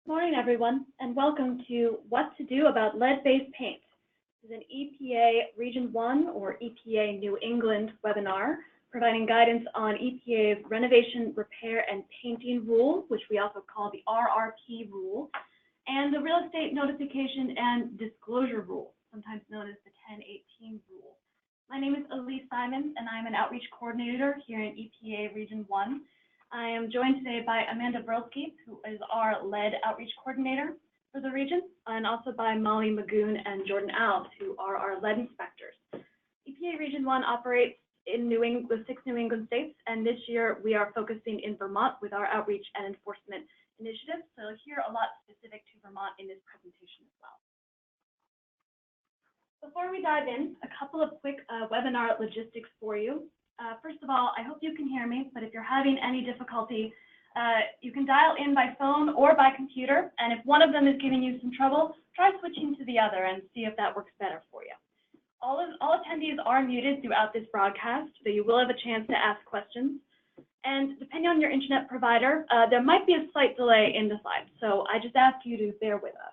Good morning, everyone, and welcome to What to Do About Lead-Based Paint. This is an EPA Region 1 or EPA New England webinar, providing guidance on EPA's Renovation, Repair, and Painting Rule, which we also call the RRP rule, and the Real Estate Notification and Disclosure Rule, sometimes known as the 1018 rule. My name is Elise Simons, and I'm an outreach coordinator here in EPA Region 1. I am joined today by Amanda Brolsky, who is our lead outreach coordinator for the region, and also by Molly Magoon and Jordan Alves, who are our lead inspectors. EPA Region 1 operates in the 6 New England states, and this year we are focusing in Vermont with our outreach and enforcement initiatives. So you'll hear a lot specific to Vermont in this presentation as well. Before we dive in, a couple of quick webinar logistics for you. First of all, I hope you can hear me, but if you're having any difficulty, you can dial in by phone or by computer, and if one of them is giving you some trouble, try switching to the other and see if that works better for you. All attendees are muted throughout this broadcast, so you will have a chance to ask questions. And depending on your internet provider, there might be a slight delay in the slides, so I just ask you to bear with us.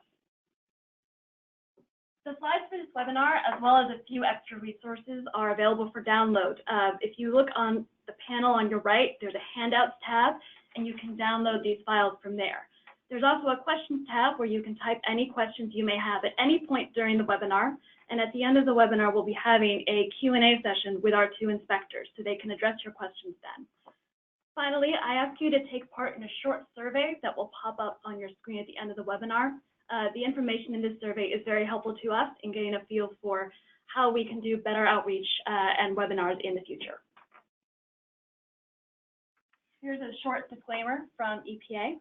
The slides for this webinar, as well as a few extra resources, are available for download. If you look on the panel on your right, there's a Handouts tab, and you can download these files from there. There's also a Questions tab where you can type any questions you may have at any point during the webinar, and at the end of the webinar, we'll be having a Q&A session with our two inspectors, so they can address your questions then. Finally, I ask you to take part in a short survey that will pop up on your screen at the end of the webinar. The information in this survey is very helpful to us in getting a feel for how we can do better outreach and webinars in the future. Here's a short disclaimer from EPA.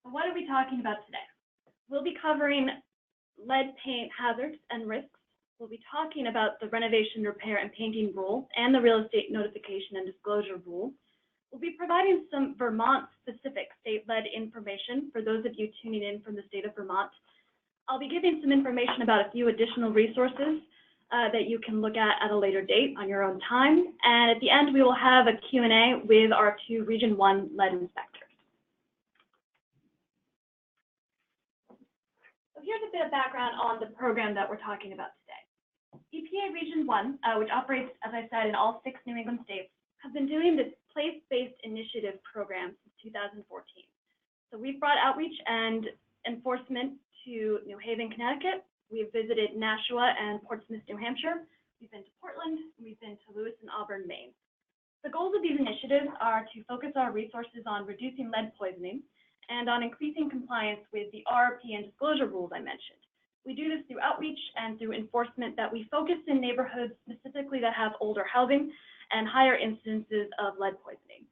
So what are we talking about today? We'll be covering lead paint hazards and risks. We'll be talking about the Renovation, Repair, and Painting Rule and the Real Estate Notification and Disclosure Rule. We'll be providing some Vermont-specific state lead information for those of you tuning in from the state of Vermont. I'll be giving some information about a few additional resources that you can look at a later date on your own time. And at the end, we will have a Q&A with our two Region 1 lead inspectors. So here's a bit of background on the program that we're talking about today. EPA Region 1, which operates, as I said, in all 6 New England states, have been doing this place-based initiative program since 2014. So we've brought outreach and enforcement to New Haven, Connecticut. We've visited Nashua and Portsmouth, New Hampshire. We've been to Portland. We've been to Lewis and Auburn, Maine. The goals of these initiatives are to focus our resources on reducing lead poisoning and on increasing compliance with the RRP and disclosure rules I mentioned. We do this through outreach and through enforcement that we focus in neighborhoods specifically that have older housing and higher incidences of lead poisoning.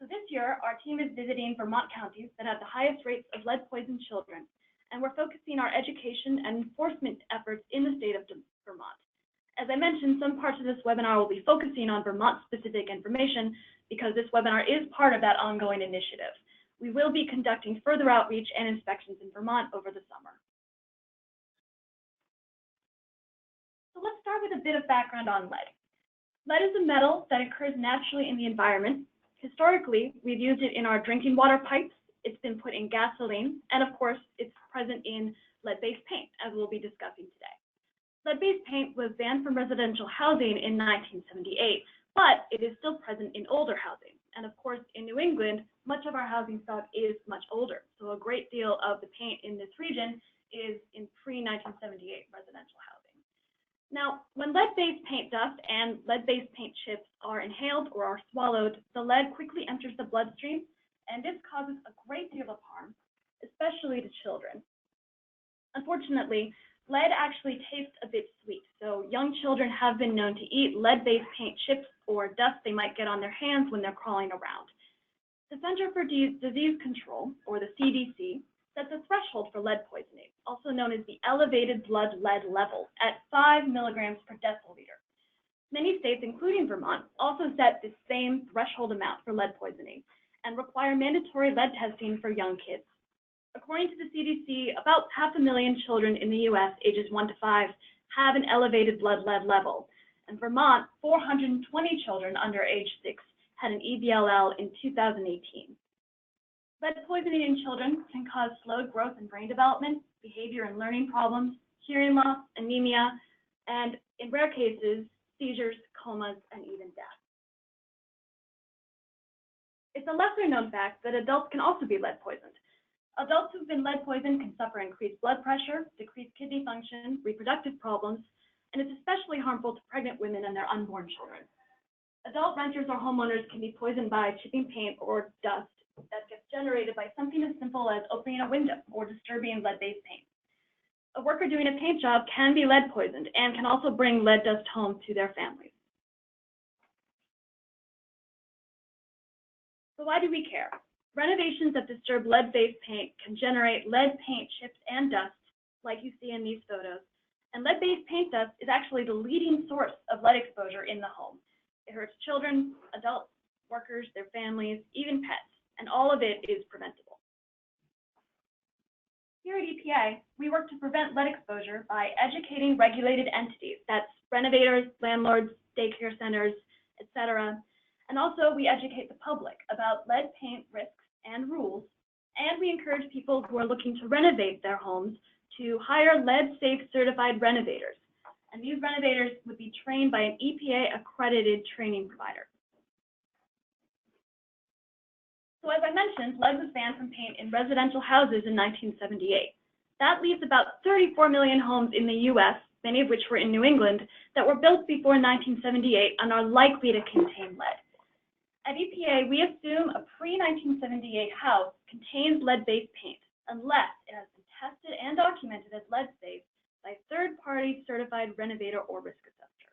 So this year, our team is visiting Vermont counties that have the highest rates of lead-poisoned children, and we're focusing our education and enforcement efforts in the state of Vermont. As I mentioned, some parts of this webinar will be focusing on Vermont-specific information because this webinar is part of that ongoing initiative. We will be conducting further outreach and inspections in Vermont over the summer. So let's start with a bit of background on lead. Lead is a metal that occurs naturally in the environment. Historically, we've used it in our drinking water pipes. It's been put in gasoline, and of course, it's present in lead-based paint, as we'll be discussing today. Lead-based paint was banned from residential housing in 1978, but it is still present in older housing. And of course, in New England, much of our housing stock is much older. So a great deal of the paint in this region is in pre-1978 residential housing. Now, when lead-based paint dust and lead-based paint chips are inhaled or are swallowed, the lead quickly enters the bloodstream, and this causes a great deal of harm, especially to children. Unfortunately, lead actually tastes a bit sweet, so young children have been known to eat lead-based paint chips or dust they might get on their hands when they're crawling around. The Center for Disease Control, or the CDC, sets a threshold for lead poisoning, also known as the elevated blood lead level, at 5 milligrams per deciliter. Many states, including Vermont, also set the same threshold amount for lead poisoning and require mandatory lead testing for young kids. According to the CDC, about 500,000 children in the U.S. ages 1 to 5 have an elevated blood lead level. In Vermont, 420 children under age 6 had an EBLL in 2018. Lead poisoning in children can cause slowed growth and brain development, behavior and learning problems, hearing loss, anemia, and in rare cases, seizures, comas, and even death. It's a lesser known fact that adults can also be lead poisoned. Adults who've been lead poisoned can suffer increased blood pressure, decreased kidney function, reproductive problems, and it's especially harmful to pregnant women and their unborn children. Adult renters or homeowners can be poisoned by chipping paint or dust that gets generated by something as simple as opening a window or disturbing lead-based paint. A worker doing a paint job can be lead poisoned and can also bring lead dust home to their families. So why do we care? Renovations that disturb lead-based paint can generate lead paint chips and dust, like you see in these photos. And lead-based paint dust is actually the leading source of lead exposure in the home. It hurts children, adults, workers, their families, even pets, and all of it is preventable. Here at EPA, we work to prevent lead exposure by educating regulated entities, that's renovators, landlords, daycare centers, etc. And also we educate the public about lead paint risks and rules, and we encourage people who are looking to renovate their homes to hire Lead-Safe certified renovators. And these renovators would be trained by an EPA accredited training provider. So as I mentioned, lead was banned from paint in residential houses in 1978. That leaves about 34 million homes in the US, many of which were in New England, that were built before 1978 and are likely to contain lead. At EPA, we assume a pre-1978 house contains lead-based paint unless it has been tested and documented as lead-safe by third-party certified renovator or risk assessor.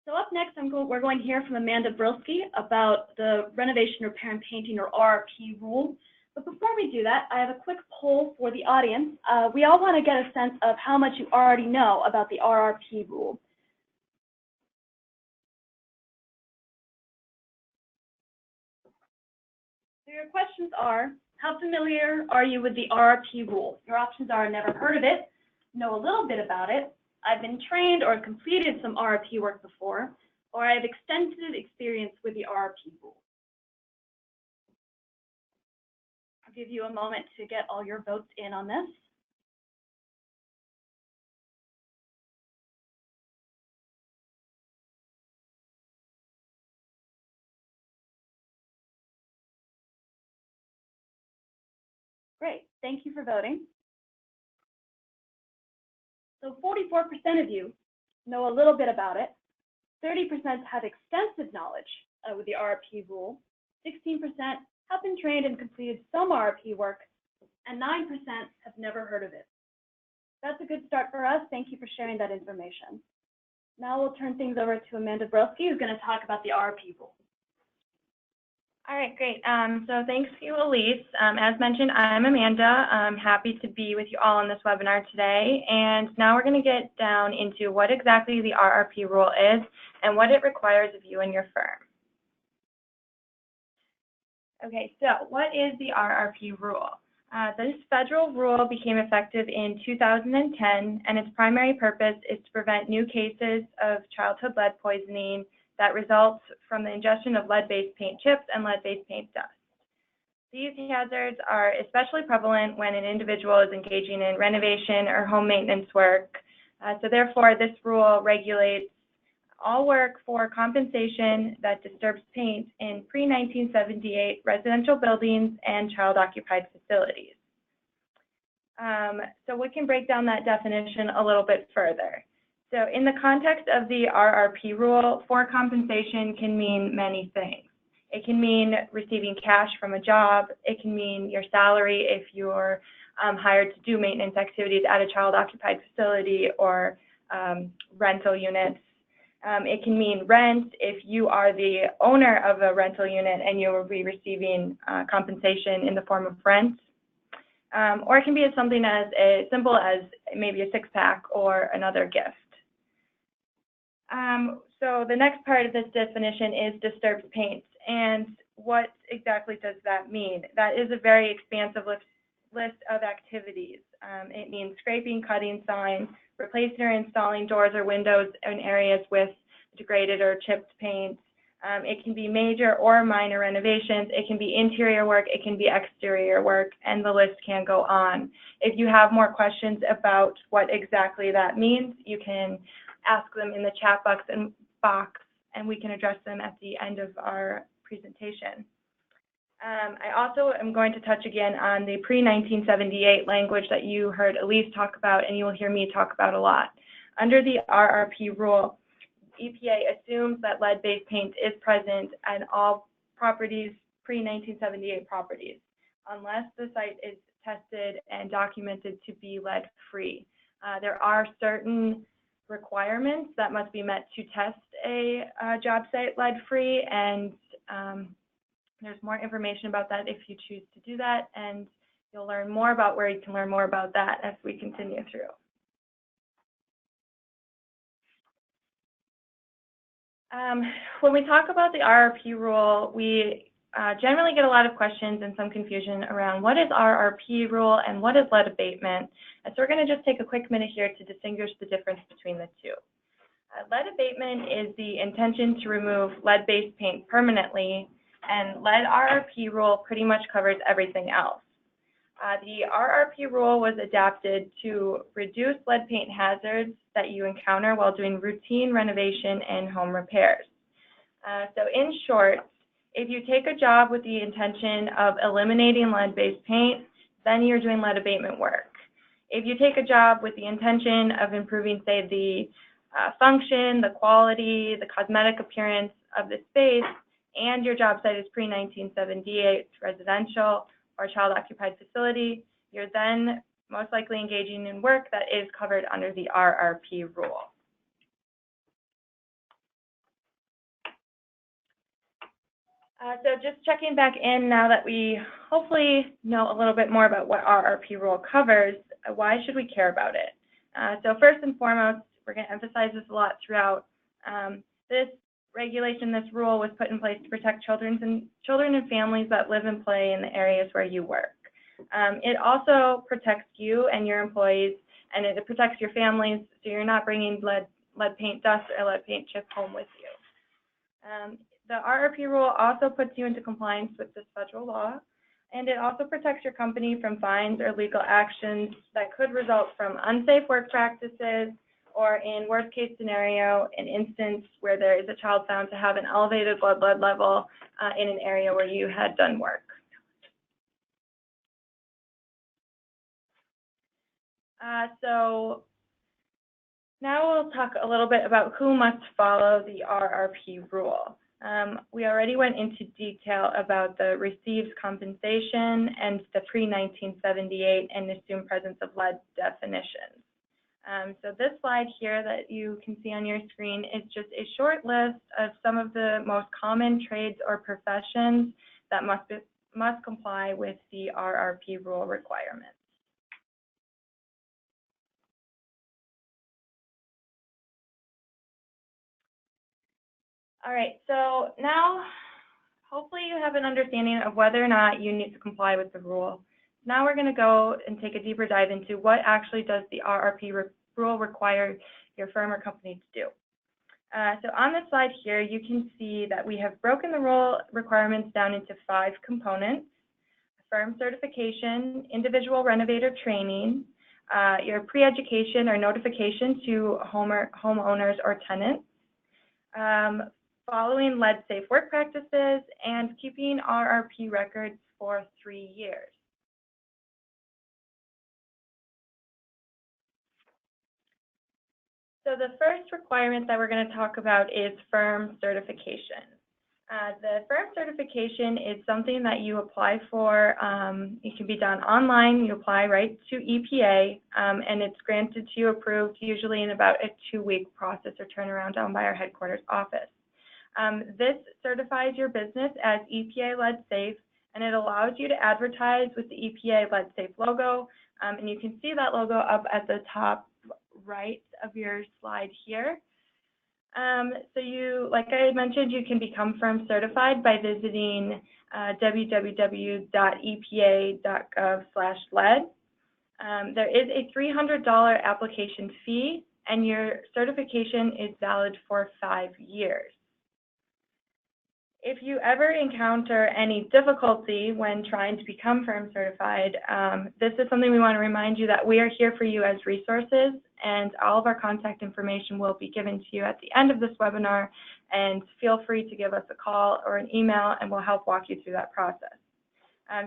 So up next, we're going to hear from Amanda Brilski about the Renovation, Repair, and Painting, or RRP rule. But before we do that, I have a quick poll for the audience. We all want to get a sense of how much you already know about the RRP rule. So your questions are, how familiar are you with the RRP rule? Your options are never heard of it, know a little bit about it, I've been trained or completed some RRP work before, or I have extensive experience with the RRP rule. I'll give you a moment to get all your votes in on this. Great, thank you for voting. So 44% of you know a little bit about it, 30% have extensive knowledge with the RRP rule, 16% have been trained and completed some RRP work, and 9% have never heard of it. That's a good start for us. Thank you for sharing that information. Now we'll turn things over to Amanda Brilski, who's going to talk about the RRP rule. All right, great. So thanks to you, Elise. As mentioned, I'm Amanda. I'm happy to be with you all on this webinar today. And now we're going to get down into what exactly the RRP rule is and what it requires of you and your firm. Okay, so what is the RRP rule? This federal rule became effective in 2010, and its primary purpose is to prevent new cases of childhood lead poisoning that results from the ingestion of lead-based paint chips and lead-based paint dust. These hazards are especially prevalent when an individual is engaging in renovation or home maintenance work. So therefore, this rule regulates all work for compensation that disturbs paint in pre-1978 residential buildings and child-occupied facilities. So we can break down that definition a little bit further. So in the context of the RRP rule, for compensation can mean many things. It can mean receiving cash from a job. It can mean your salary if you're hired to do maintenance activities at a child-occupied facility or rental units. It can mean rent if you are the owner of a rental unit and you will be receiving compensation in the form of rent. Or it can be something as simple as maybe a six-pack or another gift. So the next part of this definition is disturbs paint. And what exactly does that mean? That is a very expansive list of activities. It means scraping, cutting, sawing, replacing or installing doors or windows in areas with degraded or chipped paint. It can be major or minor renovations. It can be interior work. It can be exterior work, and the list can go on. If you have more questions about what exactly that means, you can ask them in the chat box, and we can address them at the end of our presentation. I also am going to touch again on the pre-1978 language that you heard Elise talk about, and you will hear me talk about a lot. Under the RRP rule, EPA assumes that lead-based paint is present at all properties, pre-1978 properties, unless the site is tested and documented to be lead-free. There are certain requirements that must be met to test a job site lead-free, and there's more information about that if you choose to do that, and you'll learn more about where you can learn more about that as we continue through. When we talk about the RRP rule, we generally get a lot of questions and some confusion around what is RRP rule and what is lead abatement. And so we're going to just take a quick minute here to distinguish the difference between the two. Lead abatement is the intention to remove lead-based paint permanently, and lead RRP rule pretty much covers everything else. The RRP rule was adapted to reduce lead paint hazards that you encounter while doing routine renovation and home repairs. So in short, if you take a job with the intention of eliminating lead-based paint, then you're doing lead abatement work. If you take a job with the intention of improving, say, the function, the quality, the cosmetic appearance of the space, and your job site is pre-1978 residential or child-occupied facility, you're then most likely engaging in work that is covered under the RRP rule. So just checking back in now that we hopefully know a little bit more about what RRP rule covers, why should we care about it? So first and foremost, we're going to emphasize this a lot throughout. This regulation, this rule was put in place to protect children and families that live and play in the areas where you work. It also protects you and your employees, and it protects your families, so you're not bringing lead paint dust or lead paint chip home with you. The RRP rule also puts you into compliance with this federal law, and it also protects your company from fines or legal actions that could result from unsafe work practices, or in worst case scenario, an instance where there is a child found to have an elevated blood lead level in an area where you had done work. So now we'll talk a little bit about who must follow the RRP rule. We already went into detail about the receives compensation and the pre-1978 and assumed presence of lead definitions. So this slide here that you can see on your screen is just a short list of some of the most common trades or professions that must comply with the RRP rule requirements. All right, so now hopefully you have an understanding of whether or not you need to comply with the rule. Now we're going to go and take a deeper dive into what actually does the RRP rule require your firm or company to do. So on this slide here, you can see that we have broken the rule requirements down into 5 components: firm certification, individual renovator training, your pre-education or notification to homeowners or tenants, following lead-safe work practices, and keeping RRP records for 3 years. So the first requirement that we're going to talk about is firm certification. The firm certification is something that you apply for. It can be done online. You apply right to EPA, and it's granted to you, approved, usually in about a 2-week process or turnaround down by our headquarters office. This certifies your business as EPA Lead-Safe, and it allows you to advertise with the EPA Lead-Safe logo, and you can see that logo up at the top right of your slide here. So you, like I had mentioned, you can become firm certified by visiting www.epa.gov/lead. There is a $300 application fee, and your certification is valid for 5 years. If you ever encounter any difficulty when trying to become firm certified, this is something we want to remind you that we are here for you as resources, and all of our contact information will be given to you at the end of this webinar, and feel free to give us a call or an email and we'll help walk you through that process.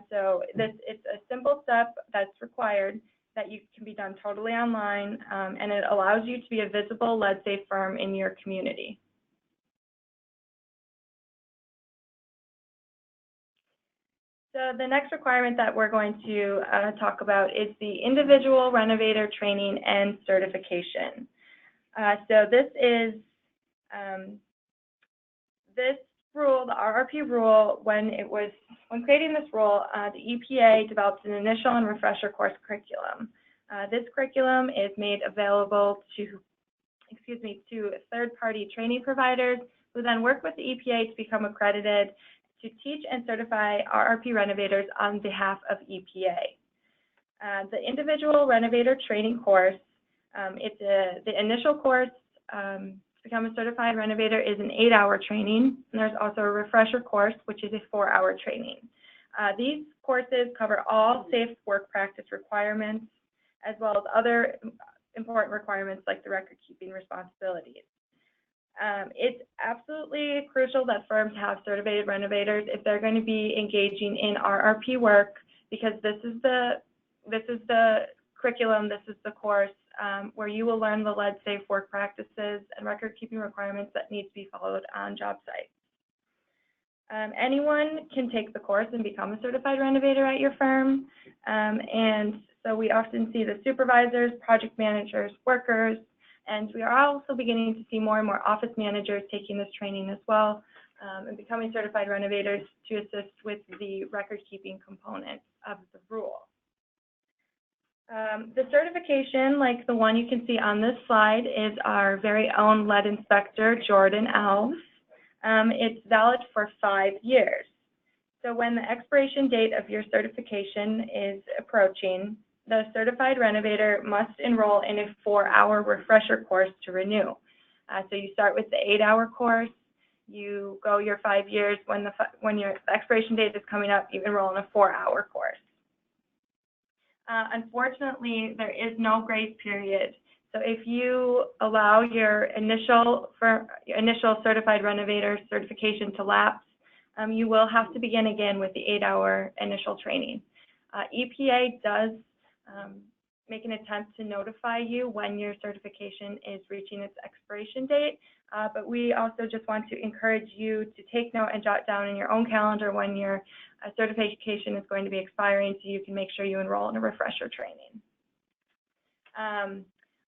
So it's a simple step that's required that can be done totally online, and it allows you to be a visible lead-safe firm in your community. So the next requirement that we're going to talk about is the individual renovator training and certification. So this is this rule, the RRP rule, when creating this rule, the EPA developed an initial and refresher course curriculum. This curriculum is made available to third-party training providers who then work with the EPA to become accredited to teach and certify RRP renovators on behalf of EPA. The individual renovator training course, the initial course to become a certified renovator is an 8-hour training, and there's also a refresher course, which is a 4-hour training. These courses cover all safe work practice requirements, as well as other important requirements like the record-keeping responsibilities. It's absolutely crucial that firms have certified renovators if they're going to be engaging in RRP work, because this is the curriculum, this is the course where you will learn the lead-safe work practices and record-keeping requirements that need to be followed on job sites. Anyone can take the course and become a certified renovator at your firm, and so we often see the supervisors, project managers, workers, and we are also beginning to see more and more office managers taking this training as well, and becoming certified renovators to assist with the record-keeping component of the rule. The certification, like the one you can see on this slide, is our very own lead inspector, Jordan Alves. It's valid for 5 years. So when the expiration date of your certification is approaching, the certified renovator must enroll in a 4-hour refresher course to renew. So you start with the 8-hour course, you go your 5 years. When your expiration date is coming up, you enroll in a 4-hour course. Unfortunately, there is no grace period. So if you allow your initial certified renovator certification to lapse, you will have to begin again with the 8-hour initial training. EPA does make an attempt to notify you when your certification is reaching its expiration date, but we also just want to encourage you to take note and jot down in your own calendar when your certification is going to be expiring, so you can make sure you enroll in a refresher training.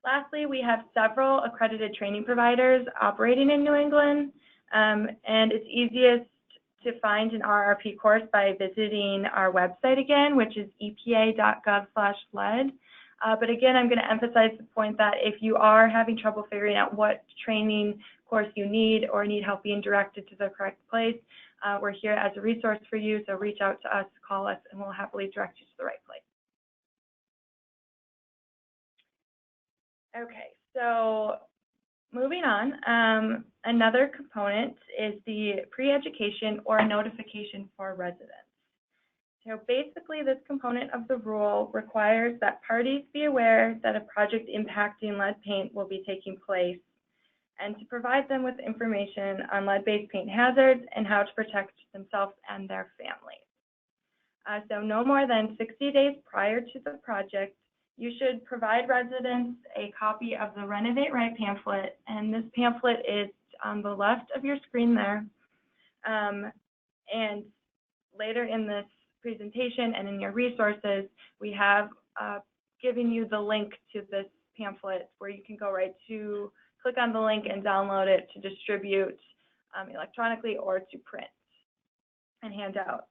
Lastly, we have several accredited training providers operating in New England, and it's easiest to find an RRP course by visiting our website again, which is epa.gov/lead. But again, I'm going to emphasize the point that if you are having trouble figuring out what training course you need or need help being directed to the correct place, we're here as a resource for you, so reach out to us, call us, and we'll happily direct you to the right place. Okay, so moving on, another component is the pre-education or notification for residents. So basically, this component of the rule requires that parties be aware that a project impacting lead paint will be taking place, and to provide them with information on lead-based paint hazards and how to protect themselves and their families. So no more than 60 days prior to the project, you should provide residents a copy of the Renovate Right pamphlet, and this pamphlet is on the left of your screen there. And later in this presentation and in your resources, we have given you the link to this pamphlet where you can go right to click on the link and download it to distribute electronically or to print and hand out.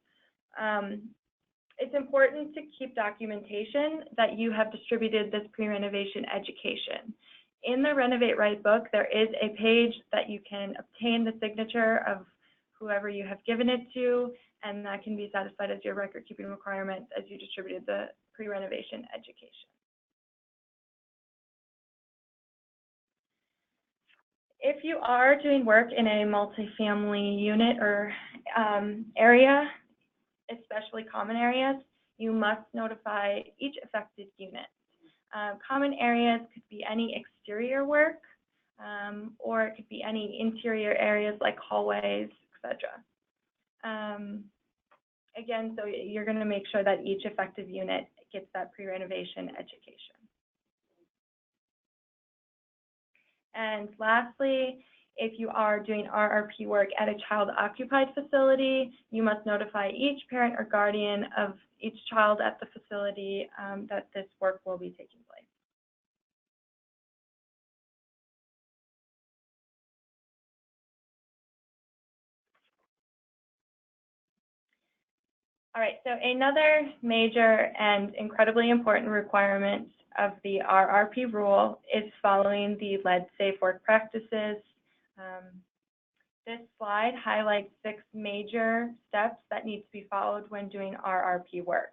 It's important to keep documentation that you have distributed this pre-renovation education. In the Renovate Right book, there is a page that you can obtain the signature of whoever you have given it to, and that can be satisfied as your record-keeping requirement as you distributed the pre-renovation education. If you are doing work in a multifamily unit or area, especially common areas, you must notify each affected unit. Common areas could be any exterior work, or it could be any interior areas like hallways, etc. Again, so you're going to make sure that each affected unit gets that pre-renovation education. And lastly, if you are doing RRP work at a child-occupied facility, you must notify each parent or guardian of each child at the facility that this work will be taking place. All right, so another major and incredibly important requirement of the RRP rule is following the lead-safe work practices. This slide highlights 6 major steps that need to be followed when doing RRP work,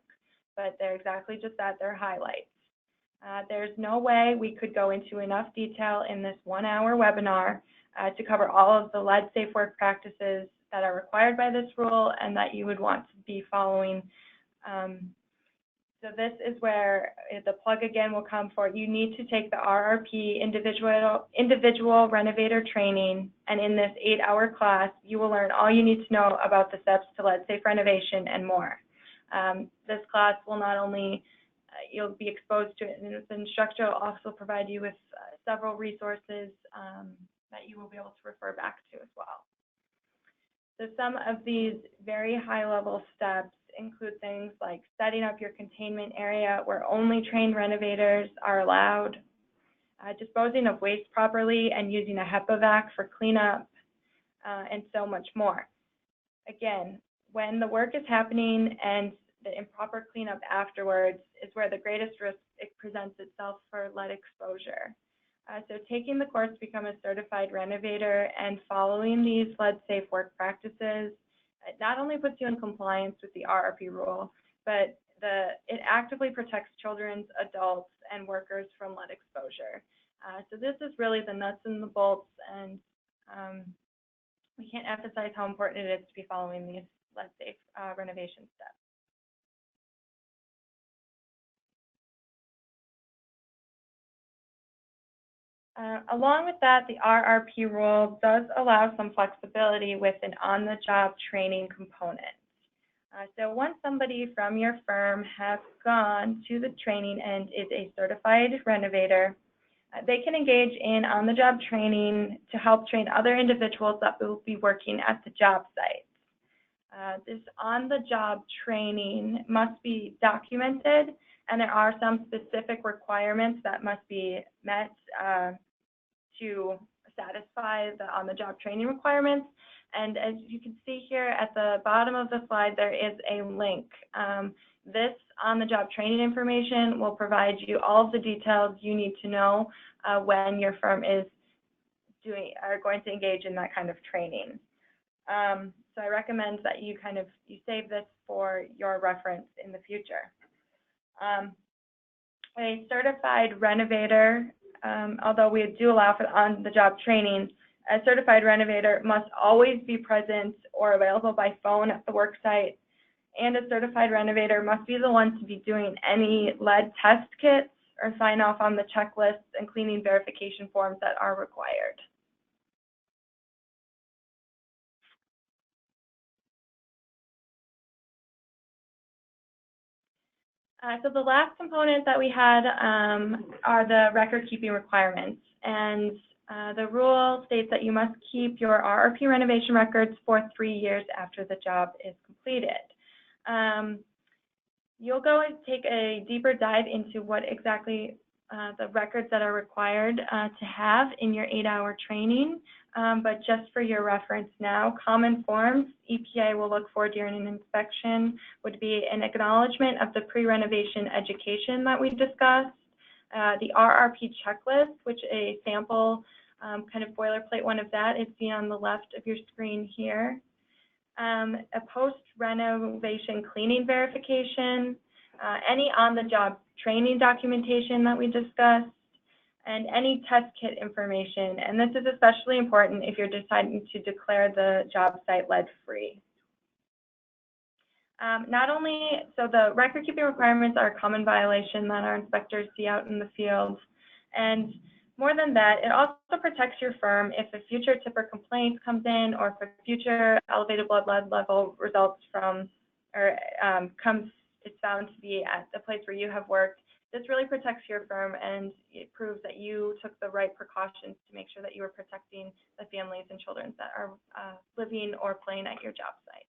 but they're exactly just that, they're highlights. There's no way we could go into enough detail in this 1-hour webinar to cover all of the lead-safe work practices that are required by this rule and that you would want to be following. So this is where the plug again will come for. You need to take the RRP individual renovator training, and in this 8-hour class, you will learn all you need to know about the steps to lead-safe renovation and more. This class will not only, you'll be exposed to it, and the instructor will also provide you with several resources that you will be able to refer back to as well. So some of these very high-level steps include things like setting up your containment area where only trained renovators are allowed, disposing of waste properly and using a HEPA vac for cleanup, and so much more. Again, when the work is happening and the improper cleanup afterwards is where the greatest risk presents itself for lead exposure. So taking the course to become a certified renovator and following these lead-safe work practices, it not only puts you in compliance with the RRP rule, but it actively protects children, adults, and workers from lead exposure. So this is really the nuts and the bolts, and we can't emphasize how important it is to be following these lead-safe renovation steps. Along with that, the RRP rule does allow some flexibility with an on-the-job training component. So once somebody from your firm has gone to the training and is a certified renovator, they can engage in on-the-job training to help train other individuals that will be working at the job site. This on-the-job training must be documented, and there are some specific requirements that must be met to satisfy the on-the-job training requirements. And as you can see here at the bottom of the slide, there is a link. This on-the-job training information will provide you all of the details you need to know when your firm is going to engage in that kind of training. So I recommend that you save this for your reference in the future. A certified renovator, although we do allow for on-the-job training, a certified renovator must always be present or available by phone at the work site, and a certified renovator must be the one to be doing any lead test kits or sign off on the checklists and cleaning verification forms that are required. So the last component that we had are the record-keeping requirements. And the rule states that you must keep your RRP renovation records for 3 years after the job is completed. You'll go and take a deeper dive into what exactly the records that are required to have in your 8-hour training. But just for your reference now, common forms EPA will look for during an inspection would be an acknowledgement of the pre-renovation education that we discussed, the RRP checklist, which a sample kind of boilerplate one of that is seen on the left of your screen here, a post-renovation cleaning verification, any on-the-job training documentation that we discussed, and any test kit information. And this is especially important if you're deciding to declare the job site lead-free. Not only, so the record-keeping requirements are a common violation that our inspectors see out in the field. And more than that, it also protects your firm if a future tipper complaint comes in, or if a future elevated blood lead level results from, or is found to be at the place where you have worked. This really protects your firm, and it proves that you took the right precautions to make sure that you are protecting the families and children that are living or playing at your job site.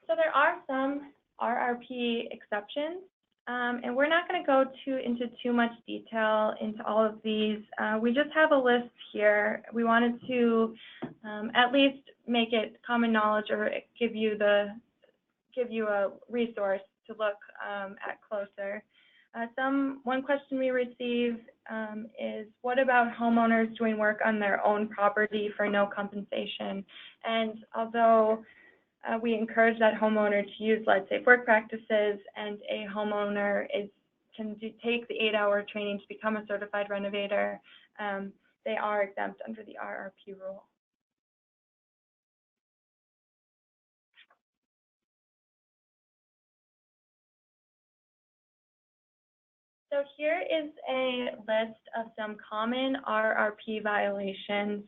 So there are some RRP exceptions, and we're not going to go into too much detail into all of these. We just have a list here. We wanted to at least make it common knowledge, or give you a resource to look at closer. One question we receive is, what about homeowners doing work on their own property for no compensation? And although we encourage that homeowner to use lead-safe work practices, and a homeowner can take the 8-hour training to become a certified renovator, they are exempt under the RRP rule. So here is a list of some common RRP violations.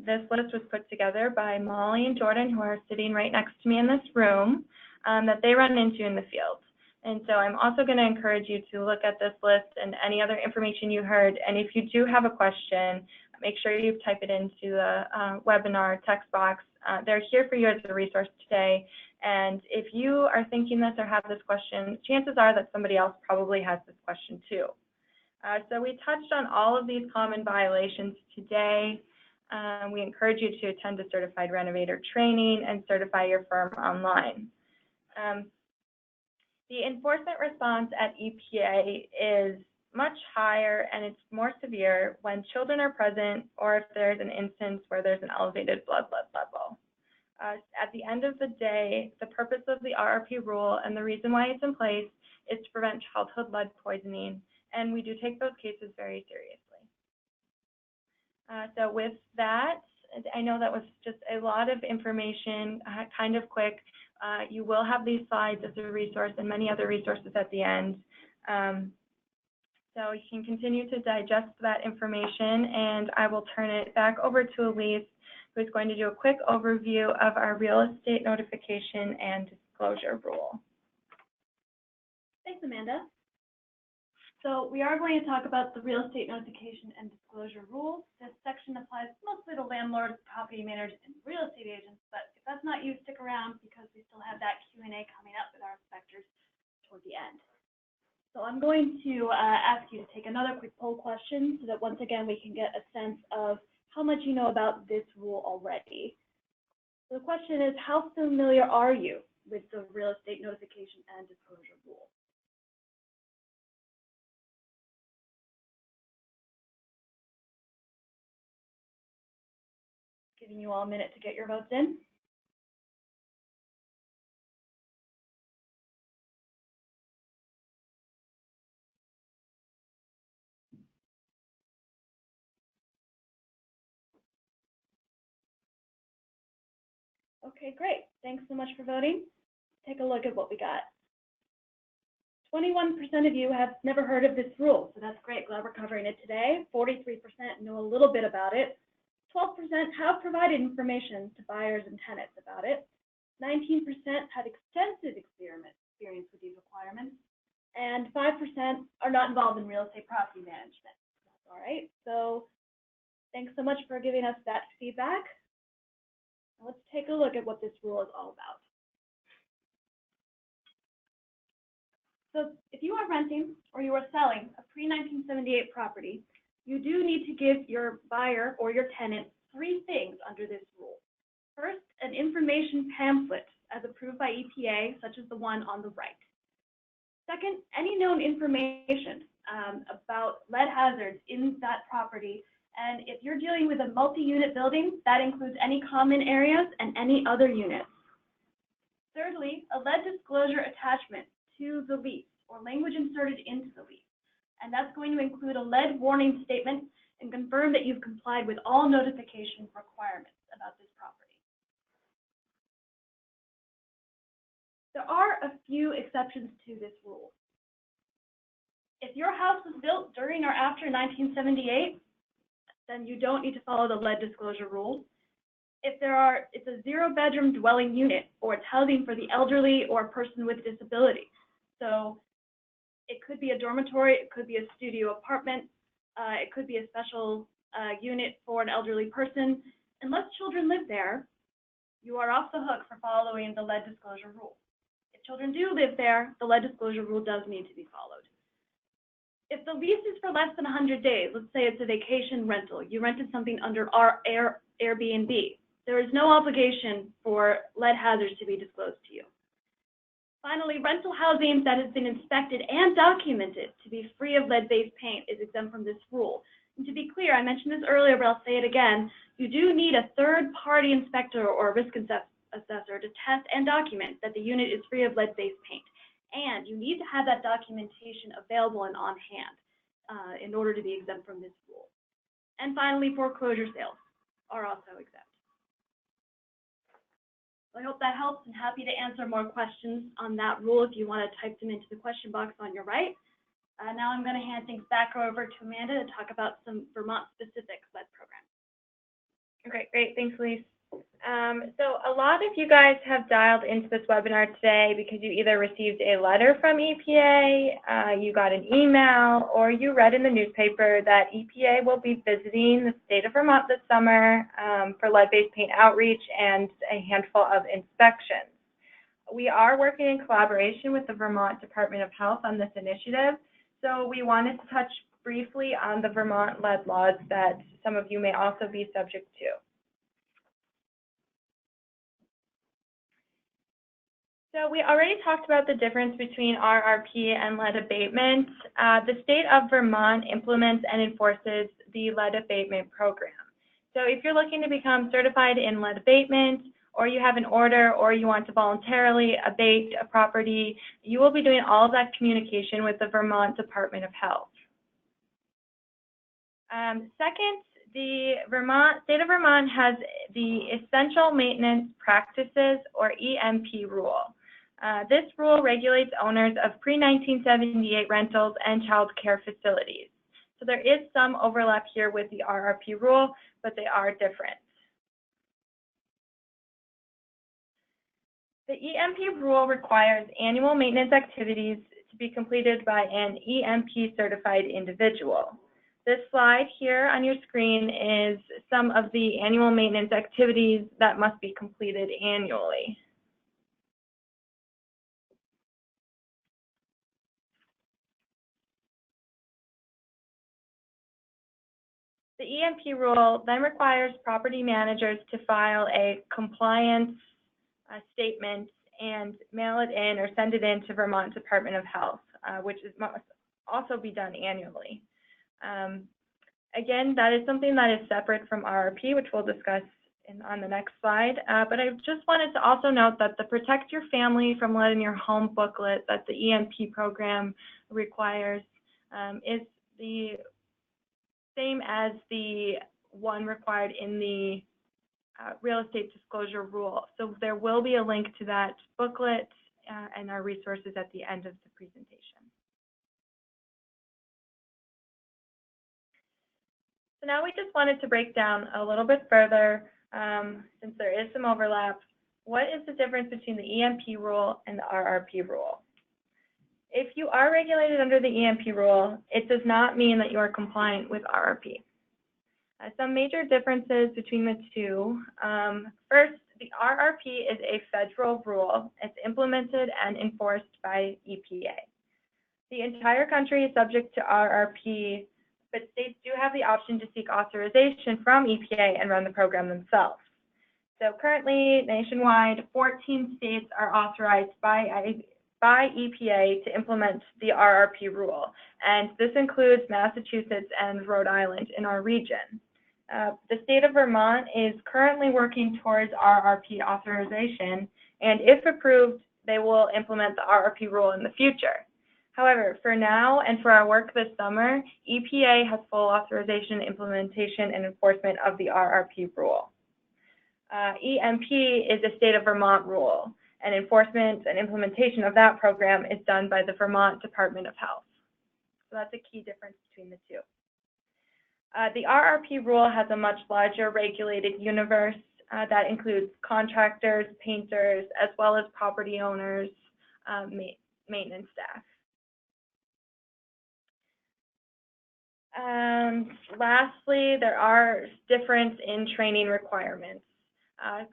This list was put together by Molly and Jordan, who are sitting right next to me in this room, that they run into in the field. And so I'm also going to encourage you to look at this list and any other information you heard. And if you do have a question, make sure you type it into the webinar text box. They're here for you as a resource today. And if you are thinking this or have this question, chances are that somebody else probably has this question too. So we touched on all of these common violations today. We encourage you to attend a certified renovator training and certify your firm online. The enforcement response at EPA is much higher, and it's more severe when children are present, or if there's an instance where there's an elevated blood lead level. At the end of the day, the purpose of the RRP rule and the reason why it's in place is to prevent childhood lead poisoning, and we do take those cases very seriously. So with that, I know that was just a lot of information, kind of quick. You will have these slides as a resource and many other resources at the end. So you can continue to digest that information, and I will turn it back over to Elise, who's going to do a quick overview of our real estate notification and disclosure rule. Thanks, Amanda. So we are going to talk about the real estate notification and disclosure rules. This section applies mostly to landlords, property managers, and real estate agents, but if that's not you, stick around because we still have that Q&A coming up with our inspectors toward the end. So I'm going to ask you to take another quick poll question so that once again we can get a sense of how much you know about this rule already. So the question is, how familiar are you with the real estate notification and disclosure rule? Giving you all a minute to get your votes in. Okay, great. Thanks so much for voting. Take a look at what we got. 21% of you have never heard of this rule, so that's great. Glad we're covering it today. 43% know a little bit about it. 12% have provided information to buyers and tenants about it. 19% had extensive experience with these requirements, and 5% are not involved in real estate property management. That's all right. So thanks so much for giving us that feedback. Let's take a look at what this rule is all about. So if you are renting or you are selling a pre-1978 property, you do need to give your buyer or your tenant 3 things under this rule. First, an information pamphlet as approved by EPA, such as the one on the right. Second, any known information about lead hazards in that property. And if you're dealing with a multi-unit building, that includes any common areas and any other units. Thirdly, finally, a lead disclosure attachment to the lease or language inserted into the lease. And that's going to include a lead warning statement and confirm that you've complied with all notification requirements about this property. There are a few exceptions to this rule. If your house was built during or after 1978, then you don't need to follow the lead disclosure rules. If it's a zero-bedroom dwelling unit, or it's housing for the elderly or a person with disability. So it could be a dormitory, it could be a studio apartment, it could be a special unit for an elderly person. Unless children live there, you are off the hook for following the lead disclosure rule. If children do live there, the lead disclosure rule does need to be followed. If the lease is for less than 100 days, let's say it's a vacation rental, you rented something under our Airbnb, there is no obligation for lead hazards to be disclosed to you. Finally, rental housing that has been inspected and documented to be free of lead-based paint is exempt from this rule. And to be clear, I mentioned this earlier, but I'll say it again, you do need a third-party inspector or risk assessor to test and document that the unit is free of lead-based paint. And you need to have that documentation available and on hand in order to be exempt from this rule. And finally, foreclosure sales are also exempt. I hope that helps, and happy to answer more questions on that rule if you want to type them into the question box on your right. Now I'm going to hand things back over to Amanda to talk about some Vermont-specific lead programs. Okay, great. Thanks, Lise. So a lot of you guys have dialed into this webinar today because you either received a letter from EPA, you got an email, or you read in the newspaper that EPA will be visiting the state of Vermont this summer for lead-based paint outreach and a handful of inspections. We are working in collaboration with the Vermont Department of Health on this initiative, so we wanted to touch briefly on the Vermont lead laws that some of you may also be subject to. So we already talked about the difference between RRP and lead abatement. The state of Vermont implements and enforces the lead abatement program. So if you're looking to become certified in lead abatement, or you have an order, or you want to voluntarily abate a property, you will be doing all of that communication with the Vermont Department of Health. Second, the state of Vermont has the Essential Maintenance Practices, or EMP rule. This rule regulates owners of pre-1978 rentals and child care facilities. So there is some overlap here with the RRP rule, but they are different. The EMP rule requires annual maintenance activities to be completed by an EMP certified individual. This slide here on your screen is some of the annual maintenance activities that must be completed annually. The EMP rule then requires property managers to file a compliance statement and mail it in or send it in to Vermont Department of Health, which must also be done annually. Again, that is something that is separate from RRP, which we'll discuss on the next slide. But I just wanted to also note that the Protect Your Family from Lead in Your Home booklet that the EMP program requires is the same as the one required in the real estate disclosure rule. So there will be a link to that booklet and our resources at the end of the presentation. So now we just wanted to break down a little bit further, since there is some overlap, what is the difference between the EMP rule and the RRP rule? If you are regulated under the EMP rule, it does not mean that you are compliant with RRP. Some major differences between the two. First, the RRP is a federal rule. It's implemented and enforced by EPA. The entire country is subject to RRP, but states do have the option to seek authorization from EPA and run the program themselves. So currently, nationwide, 14 states are authorized by EPA to implement the RRP rule, and this includes Massachusetts and Rhode Island in our region. The state of Vermont is currently working towards RRP authorization, and if approved, they will implement the RRP rule in the future. However, for now and for our work this summer, EPA has full authorization, implementation, and enforcement of the RRP rule. EMP is a state of Vermont rule, and enforcement and implementation of that program is done by the Vermont Department of Health. So that's a key difference between the two. The RRP rule has a much larger regulated universe that includes contractors, painters, as well as property owners, maintenance staff. Lastly, there are difference in training requirements.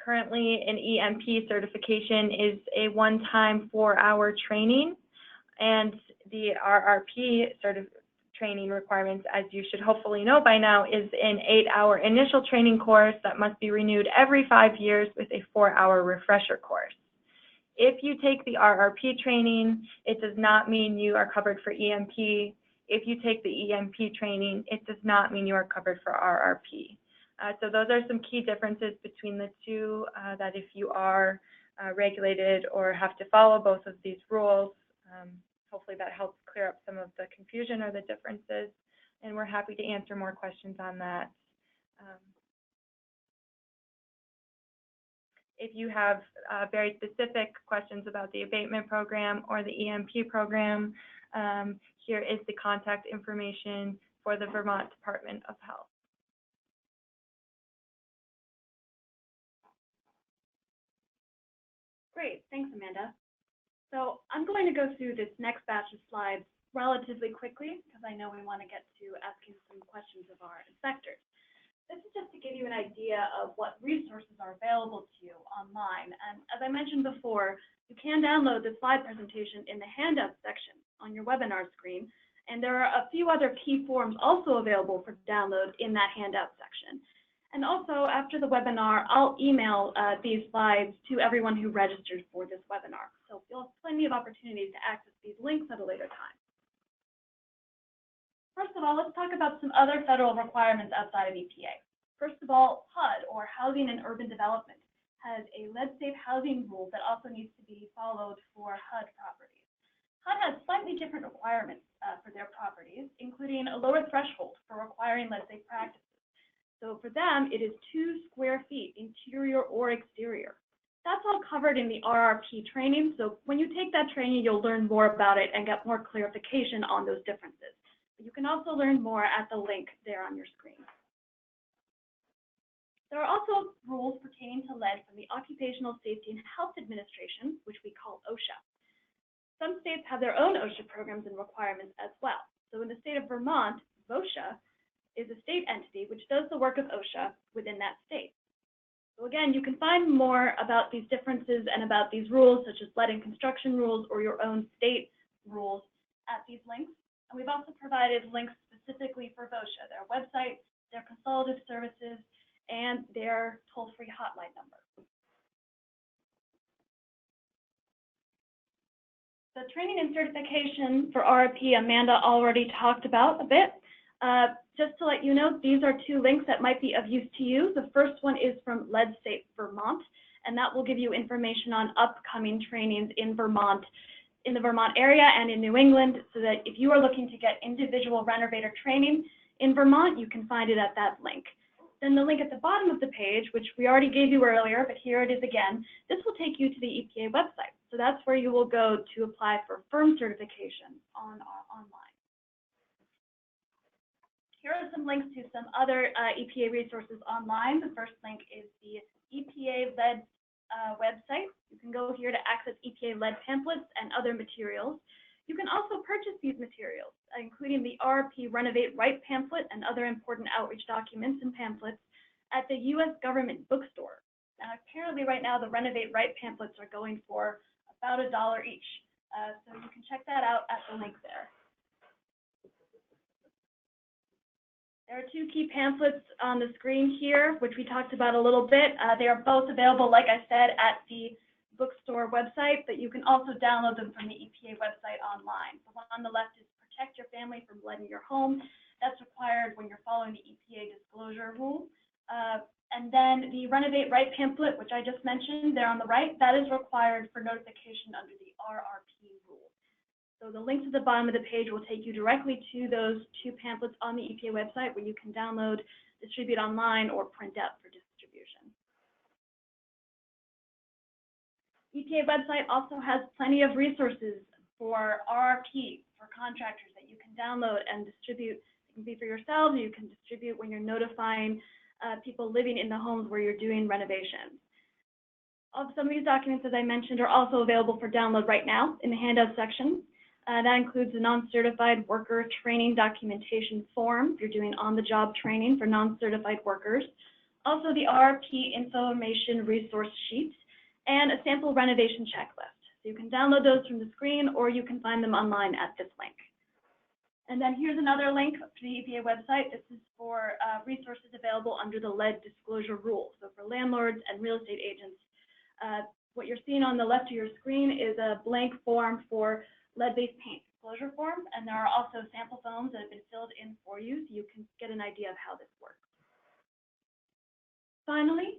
Currently, an EMP certification is a one-time 4-hour training, and the RRP training requirements, as you should hopefully know by now, is an 8-hour initial training course that must be renewed every 5 years with a 4-hour refresher course. If you take the RRP training, it does not mean you are covered for EMP. If you take the EMP training, it does not mean you are covered for RRP. So those are some key differences between the two, that if you are regulated or have to follow both of these rules, hopefully that helps clear up some of the confusion or the differences, and we're happy to answer more questions on that. If you have very specific questions about the abatement program or the EMP program, here is the contact information for the Vermont Department of Health. Great, thanks, Amanda. So I'm going to go through this next batch of slides relatively quickly because I know we want to get to asking some questions of our inspectors. This is just to give you an idea of what resources are available to you online. And as I mentioned before, you can download the slide presentation in the handout section on your webinar screen. And there are a few other key forms also available for download in that handout section. And also, after the webinar, I'll email these slides to everyone who registered for this webinar. So you'll have plenty of opportunities to access these links at a later time. First of all, let's talk about some other federal requirements outside of EPA. First of all, HUD, or Housing and Urban Development, has a lead-safe housing rule that also needs to be followed for HUD properties. HUD has slightly different requirements for their properties, including a lower threshold for requiring lead-safe practices. So for them, it is 2 square feet, interior or exterior. That's all covered in the RRP training. So when you take that training, you'll learn more about it and get more clarification on those differences. You can also learn more at the link there on your screen. There are also rules pertaining to lead from the Occupational Safety and Health Administration, which we call OSHA. Some states have their own OSHA programs and requirements as well. So in the state of Vermont, VOSHA is a state entity which does the work of OSHA within that state. So again, you can find more about these differences and about these rules, such as lead and construction rules or your own state rules, at these links. And we've also provided links specifically for VOSHA, their website, their consultative services, and their toll-free hotline number. The training and certification for RRP, Amanda already talked about a bit. Just to let you know, these are 2 links that might be of use to you. The first one is from Lead-Safe Vermont, and that will give you information on upcoming trainings in Vermont, in the Vermont area and in New England, so that if you are looking to get individual renovator training in Vermont, you can find it at that link. Then the link at the bottom of the page, which we already gave you earlier, but here it is again, this will take you to the EPA website. So that's where you will go to apply for firm certification online. Here are some links to some other EPA resources online. The first link is the EPA Lead website. You can go here to access EPA lead pamphlets and other materials. You can also purchase these materials, including the RRP Renovate Right pamphlet and other important outreach documents and pamphlets at the U.S. government bookstore. Apparently right now the Renovate Right pamphlets are going for about $1 each. So you can check that out at the link there. There are 2 key pamphlets on the screen here, which we talked about a little bit. They are both available, like I said, at the bookstore website, but you can also download them from the EPA website online. The one on the left is Protect Your Family from Lead in Your Home. That's required when you're following the EPA disclosure rule. And then the Renovate Right pamphlet, which I just mentioned there on the right, that is required for notification under the RRP rule. So the link to the bottom of the page will take you directly to those two pamphlets on the EPA website where you can download, distribute online, or print out for distribution. EPA website also has plenty of resources for RRP, for contractors that you can download and distribute. It can be for yourselves, or you can distribute when you're notifying people living in the homes where you're doing renovations. Some of these documents, as I mentioned, are also available for download right now in the handout section. That includes the non-certified worker training documentation form if you're doing on-the-job training for non-certified workers. Also the RRP information resource sheet and a sample renovation checklist. So you can download those from the screen or you can find them online at this link. And then here's another link to the EPA website. This is for resources available under the lead disclosure rule. So for landlords and real estate agents, what you're seeing on the left of your screen is a blank form for lead-based paint disclosure form, and there are also sample forms that have been filled in for you so you can get an idea of how this works. Finally,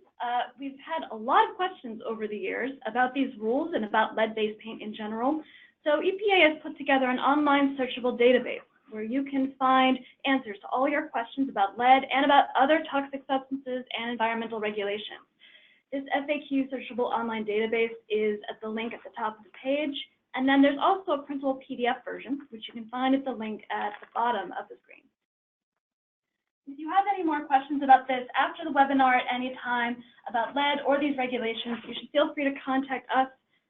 we've had a lot of questions over the years about these rules and about lead-based paint in general. So EPA has put together an online searchable database where you can find answers to all your questions about lead and about other toxic substances and environmental regulations. This FAQ searchable online database is at the link at the top of the page, and then there's also a printable PDF version, which you can find at the link at the bottom of the screen. If you have any more questions about this after the webinar at any time about lead or these regulations, you should feel free to contact us.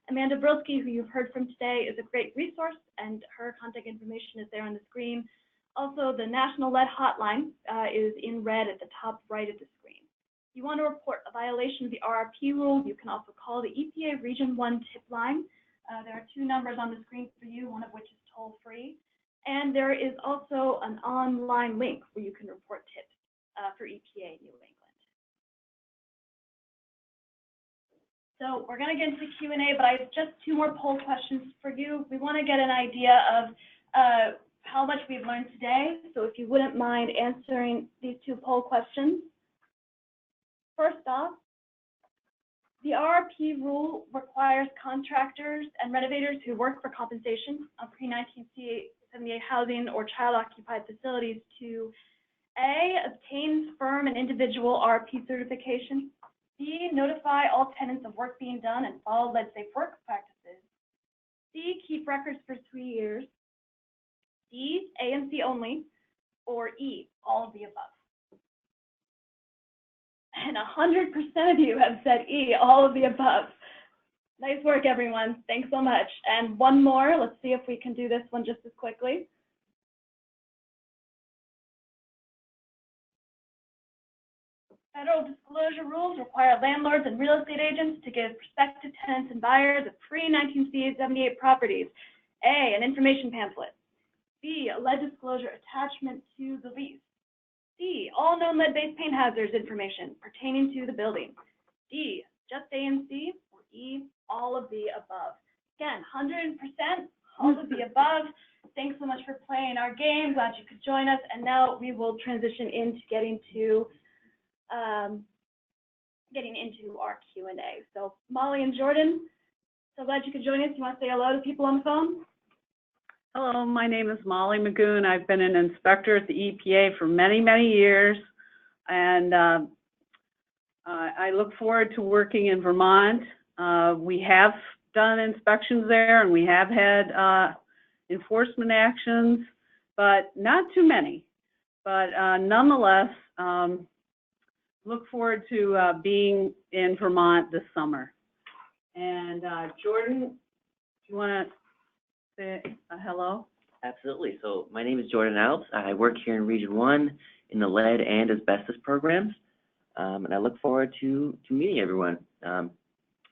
Amanda Brilski, who you've heard from today, is a great resource, and her contact information is there on the screen. Also, the National Lead Hotline is in red at the top right of the screen. If you want to report a violation of the RRP rule, you can also call the EPA Region 1 tip line. There are two numbers on the screen for you, one of which is toll-free. And there is also an online link where you can report tips for EPA New England. So we're going to get into Q&A, but I have just two more poll questions for you. We want to get an idea of how much we've learned today. So if you wouldn't mind answering these two poll questions. First off, the RRP rule requires contractors and renovators who work for compensation on pre-1978 housing or child-occupied facilities to A, obtain firm and individual RRP certification, B, notify all tenants of work being done and follow lead-safe work practices, C, keep records for 3 years, D, A and C only, or E, all of the above. And 100% of you have said E, all of the above. Nice work, everyone. Thanks so much. And one more. Let's see if we can do this one just as quickly. Federal disclosure rules require landlords and real estate agents to give prospective tenants and buyers of pre-1978 properties A, an information pamphlet, B, a lead disclosure attachment to the lease, C, all known lead-based paint hazards information pertaining to the building, D, just A and C, or E, all of the above. Again, 100%, all of the above. Thanks so much for playing our game. Glad you could join us. And now we will transition into getting into our Q&A. So Molly and Jordan, so glad you could join us. You want to say hello to people on the phone? Hello, my name is Molly Magoon. I've been an inspector at the EPA for many, many years, and I look forward to working in Vermont. We have done inspections there, and we have had enforcement actions, but not too many. But nonetheless, look forward to being in Vermont this summer. And Jordan, do you want to say hello? Absolutely. So my name is Jordan Alps. I work here in Region 1 in the lead and asbestos programs, and I look forward to meeting everyone.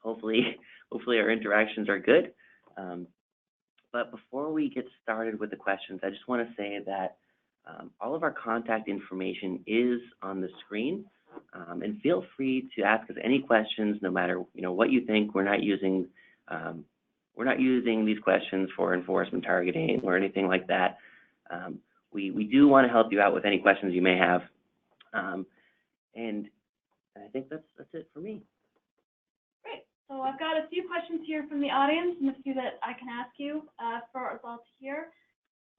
Hopefully our interactions are good. But before we get started with the questions, I just want to say that all of our contact information is on the screen, and feel free to ask us any questions, no matter what you think. We're not using these questions for enforcement targeting or anything like that. We do want to help you out with any questions you may have. And And I think that's it for me. Great. So I've got a few questions here from the audience and a few that I can ask you for us all to hear.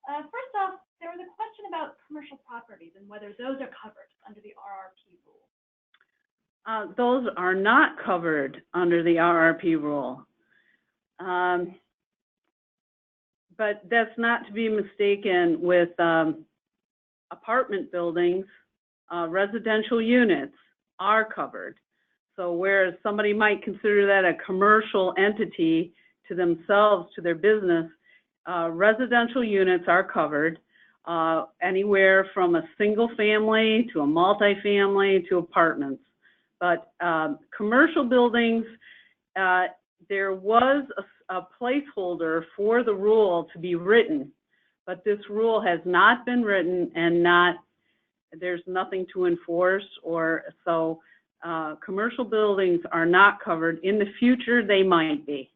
First off, there was a question about commercial properties and whether those are covered under the RRP rule. Those are not covered under the RRP rule. But that's not to be mistaken with apartment buildings. Residential units are covered. So whereas somebody might consider that a commercial entity to themselves, to their business, residential units are covered, anywhere from a single family to a multifamily to apartments. But commercial buildings, there was a placeholder for the rule to be written, but this rule has not been written and there's nothing to enforce, or so commercial buildings are not covered. In the future, they might be.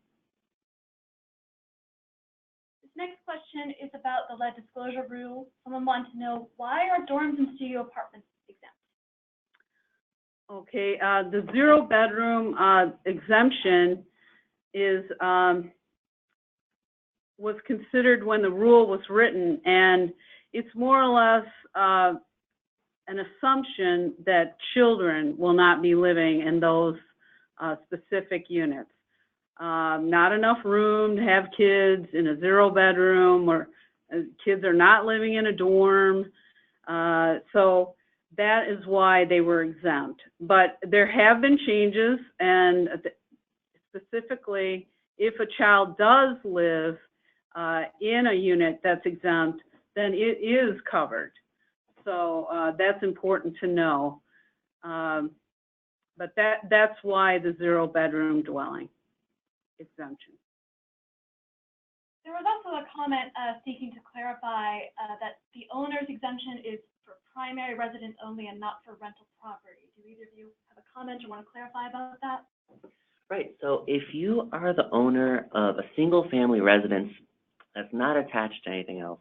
This next question is about the lead disclosure rule. Someone wanted to know, why are dorms and studio apartments exempt? Okay, the 0-bedroom exemption was considered when the rule was written, and it's more or less an assumption that children will not be living in those specific units. Not enough room to have kids in a 0-bedroom, or kids are not living in a dorm. So that is why they were exempt. But there have been changes, and specifically, if a child does live in a unit that's exempt, then it is covered. So that's important to know. But that's why the 0-bedroom dwelling exemption. There was also a comment seeking to clarify that the owner's exemption is for primary residence only and not for rental property. Do either of you have a comment or want to clarify about that? Right, so if you are the owner of a single-family residence that's not attached to anything else,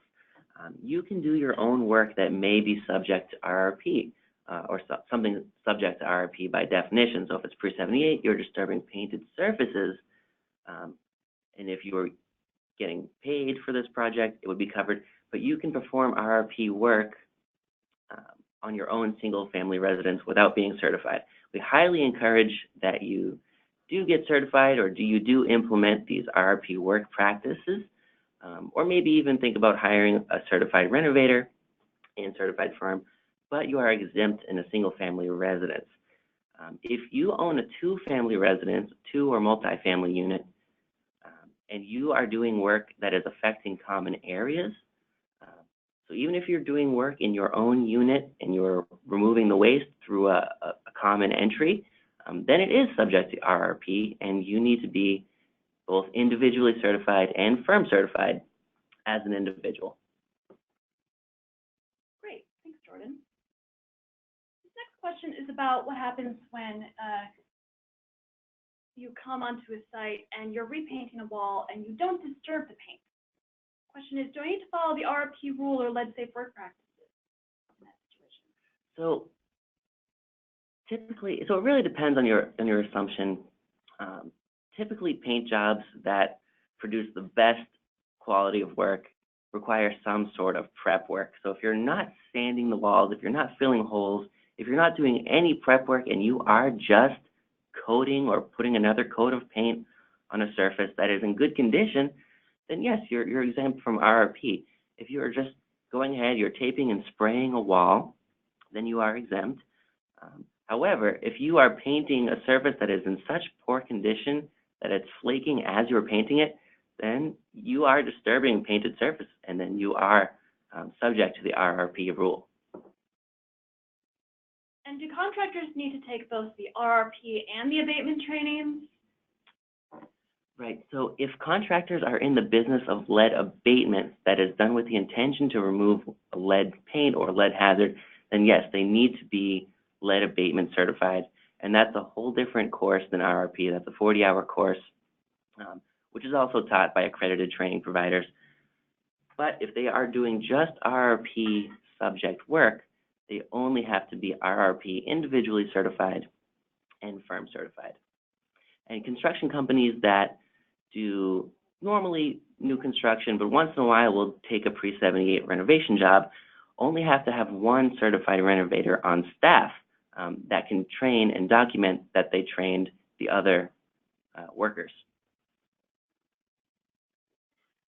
you can do your own work that may be subject to RRP, or something subject to RRP by definition. So if it's pre-78, you're disturbing painted surfaces, and if you were getting paid for this project, it would be covered. But you can perform RRP work on your own single-family residence without being certified. We highly encourage that you do get certified, or you do implement these RRP work practices, or maybe even think about hiring a certified renovator and certified firm, but you are exempt in a single-family residence. If you own a 2-family residence, 2 or multi-family unit, and you are doing work that is affecting common areas, so even if you're doing work in your own unit and you're removing the waste through a common entry, then it is subject to RRP, and you need to be both individually certified and firm certified as an individual. Great, thanks, Jordan. This next question is about what happens when you come onto a site and you're repainting a wall and you don't disturb the paint. The question is, do I need to follow the RRP rule or lead-safe work practices in that situation? So typically, so it really depends on your assumption. Typically, paint jobs that produce the best quality of work require some sort of prep work. So if you're not sanding the walls, if you're not filling holes, if you're not doing any prep work and you are just coating or putting another coat of paint on a surface that is in good condition, then yes, you're exempt from RRP. If you are just going ahead, you're taping and spraying a wall, then you are exempt. However, if you are painting a surface that is in such poor condition that it's flaking as you're painting it, then you are disturbing painted surface, and then you are subject to the RRP rule. And do contractors need to take both the RRP and the abatement trainings? Right, so if contractors are in the business of lead abatement that is done with the intention to remove a lead paint or lead hazard, then yes, they need to be lead abatement certified, and that's a whole different course than RRP. That's a 40-hour course, which is also taught by accredited training providers. But if they are doing just RRP subject work, they only have to be RRP individually certified and firm certified. And construction companies that do normally new construction, but once in a while will take a pre-78 renovation job, only have to have one certified renovator on staff that can train and document that they trained the other workers.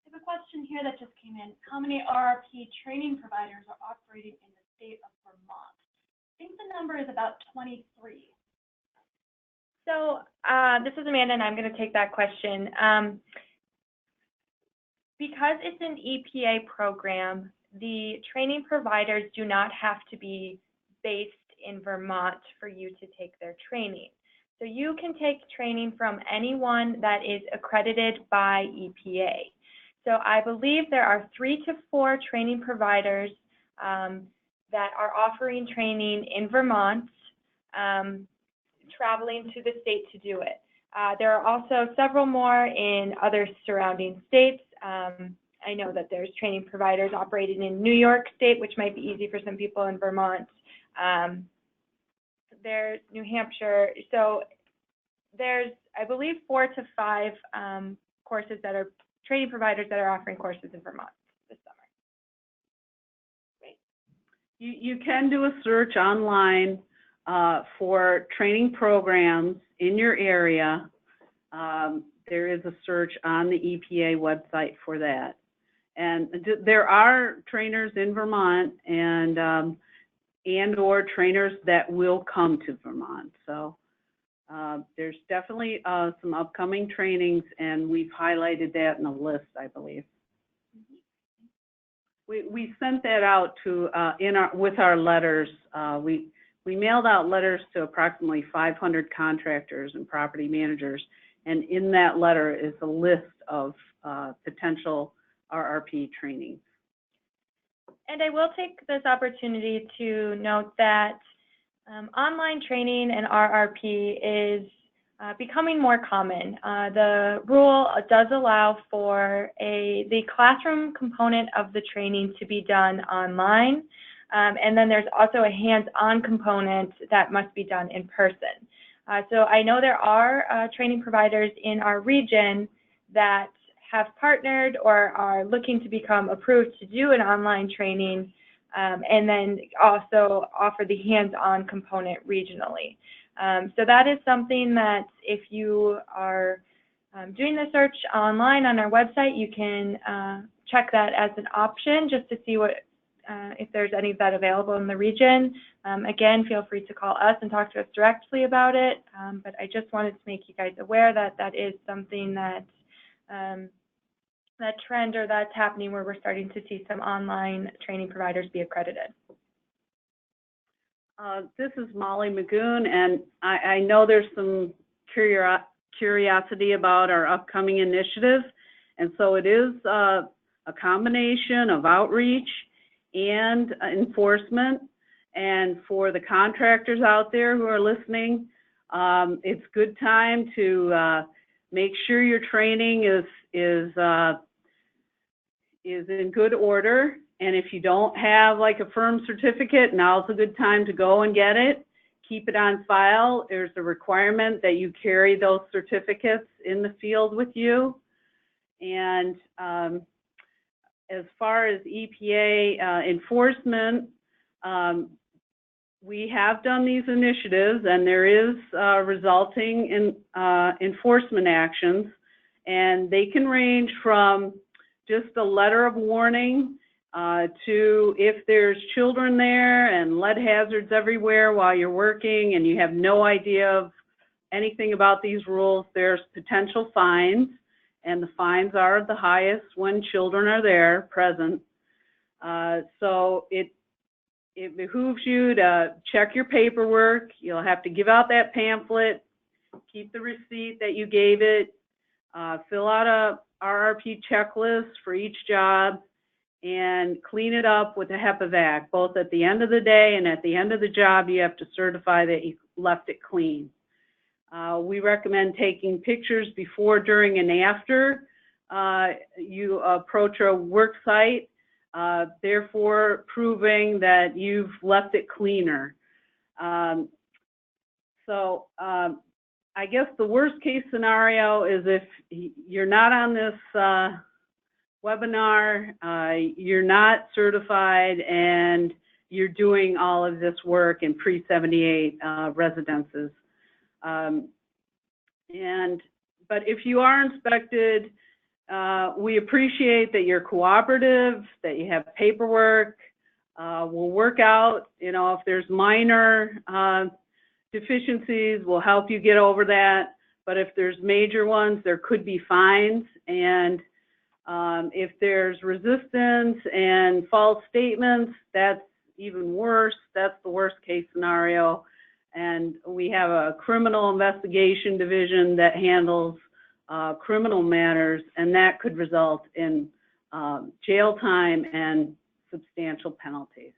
I have a question here that just came in. How many RRP training providers are operating in the state of Vermont? I think the number is about 23. So this is Amanda, and I'm going to take that question. Because it's an EPA program, the training providers do not have to be based in Vermont for you to take their training. So you can take training from anyone that is accredited by EPA. So I believe there are 3 to 4 training providers that are offering training in Vermont, traveling to the state to do it. There are also several more in other surrounding states. I know that there's training providers operating in New York State, which might be easy for some people in Vermont. There's New Hampshire. So there's, I believe, 4 to 5 courses that are training providers that are offering courses in Vermont this summer. Great. You can do a search online for training programs in your area. There is a search on the EPA website for that. And there are trainers in Vermont and or trainers that will come to Vermont. So there's definitely some upcoming trainings, and we've highlighted that in the list, I believe. We sent that out to with our letters. We mailed out letters to approximately 500 contractors and property managers, and in that letter is a list of potential RRP trainings. And I will take this opportunity to note that online training and RRP is becoming more common. The rule does allow for the classroom component of the training to be done online, and then there's also a hands-on component that must be done in person. So I know there are training providers in our region that have partnered or are looking to become approved to do an online training, and then also offer the hands-on component regionally. So that is something that if you are doing the search online on our website, you can check that as an option just to see what if there's any of that available in the region. Again, feel free to call us and talk to us directly about it, but I just wanted to make you guys aware that that is something that that trend or that's happening where we're starting to see some online training providers be accredited. This is Molly Magoon, and I know there's some curiosity about our upcoming initiative, and so it is a combination of outreach and enforcement. And for the contractors out there who are listening, it's a good time to make sure your training is in good order. And if you don't have like a firm certificate, now's a good time to go and get it. Keep it on file. There's a requirement that you carry those certificates in the field with you. And as far as EPA enforcement, we have done these initiatives, and there is resulting in enforcement actions, and they can range from just a letter of warning to if there's children there and lead hazards everywhere while you're working and you have no idea of anything about these rules, there's potential fines, and the fines are the highest when children are there present. So it behooves you to check your paperwork. You'll have to give out that pamphlet, keep the receipt that you gave it, fill out a RRP checklist for each job, and clean it up with a HEPA vac. Both at the end of the day and at the end of the job, you have to certify that you left it clean. We recommend taking pictures before, during, and after you approach a work site, therefore proving that you've left it cleaner. So I guess the worst case scenario is if you're not on this webinar, you're not certified, and you're doing all of this work in pre-78 residences. But if you are inspected, we appreciate that you're cooperative, that you have paperwork. We'll work out, you know, if there's minor deficiencies, we'll help you get over that. But if there's major ones, there could be fines. And if there's resistance and false statements, that's even worse. That's the worst case scenario. And we have a criminal investigation division that handles criminal matters, and that could result in jail time and substantial penalties.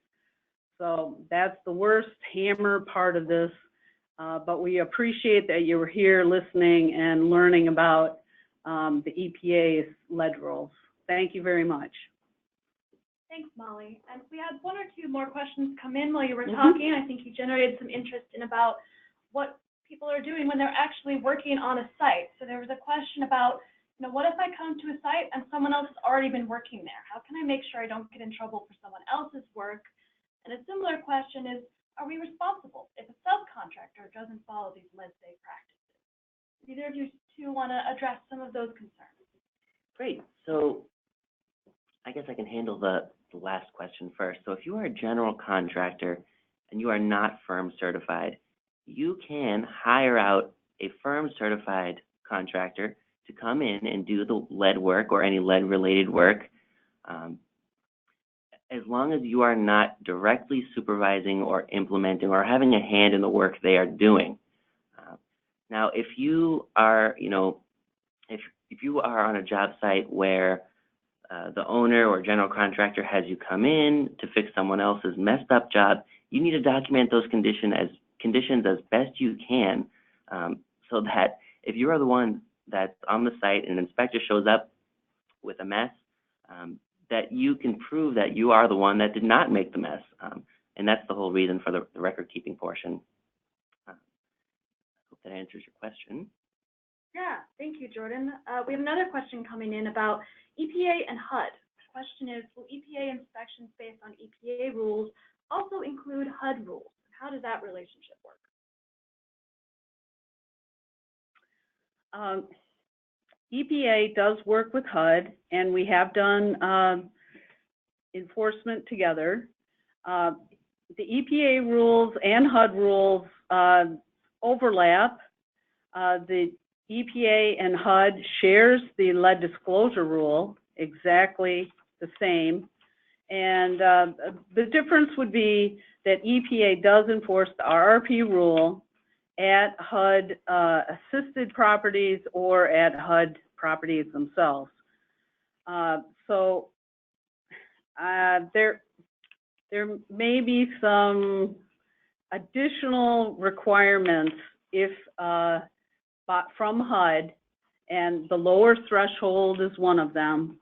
So that's the worst hammer part of this, but we appreciate that you were here listening and learning about the EPA's lead rules. Thank you very much. Thanks, Molly. And we had one or two more questions come in while you were talking. I think you generated some interest in about what people are doing when they're actually working on a site. So there was a question about, you know, what if I come to a site and someone else has already been working there? How can I make sure I don't get in trouble for someone else's work? And a similar question is, are we responsible if a subcontractor doesn't follow these lead-safe practices? Either of you two want to address some of those concerns? Great. So I guess I can handle the last question first. So if you are a general contractor and you are not firm certified, you can hire out a firm certified contractor to come in and do the lead work or any lead related work, as long as you are not directly supervising or implementing or having a hand in the work they are doing. Now, if you are, you know, if you are on a job site where the owner or general contractor has you come in to fix someone else's messed up job, you need to document those conditions as best you can, so that if you are the one that's on the site and an inspector shows up with a mess, that you can prove that you are the one that did not make the mess. And that's the whole reason for the record keeping portion. I hope that answers your question. Yeah, thank you, Jordan. We have another question coming in about EPA and HUD. The question is, will EPA inspections based on EPA rules also include HUD rules? How does that relationship work? EPA does work with HUD, and we have done enforcement together. The EPA rules and HUD rules overlap. The EPA and HUD shares the lead disclosure rule, exactly the same. And the difference would be that EPA does enforce the RRP rule at HUD assisted properties or at HUD properties themselves. So there may be some additional requirements if from HUD, and the lower threshold is one of them,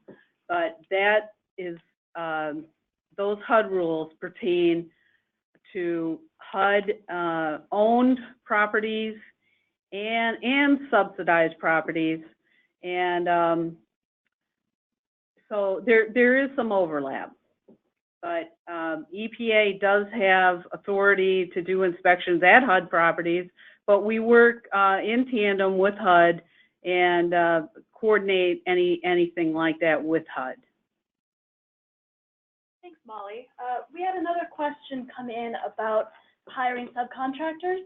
but that is those HUD rules pertain to HUD owned properties and subsidized properties, and so there is some overlap. But EPA does have authority to do inspections at HUD properties, but we work in tandem with HUD and coordinate anything like that with HUD. Thanks, Molly. We had another question come in about hiring subcontractors.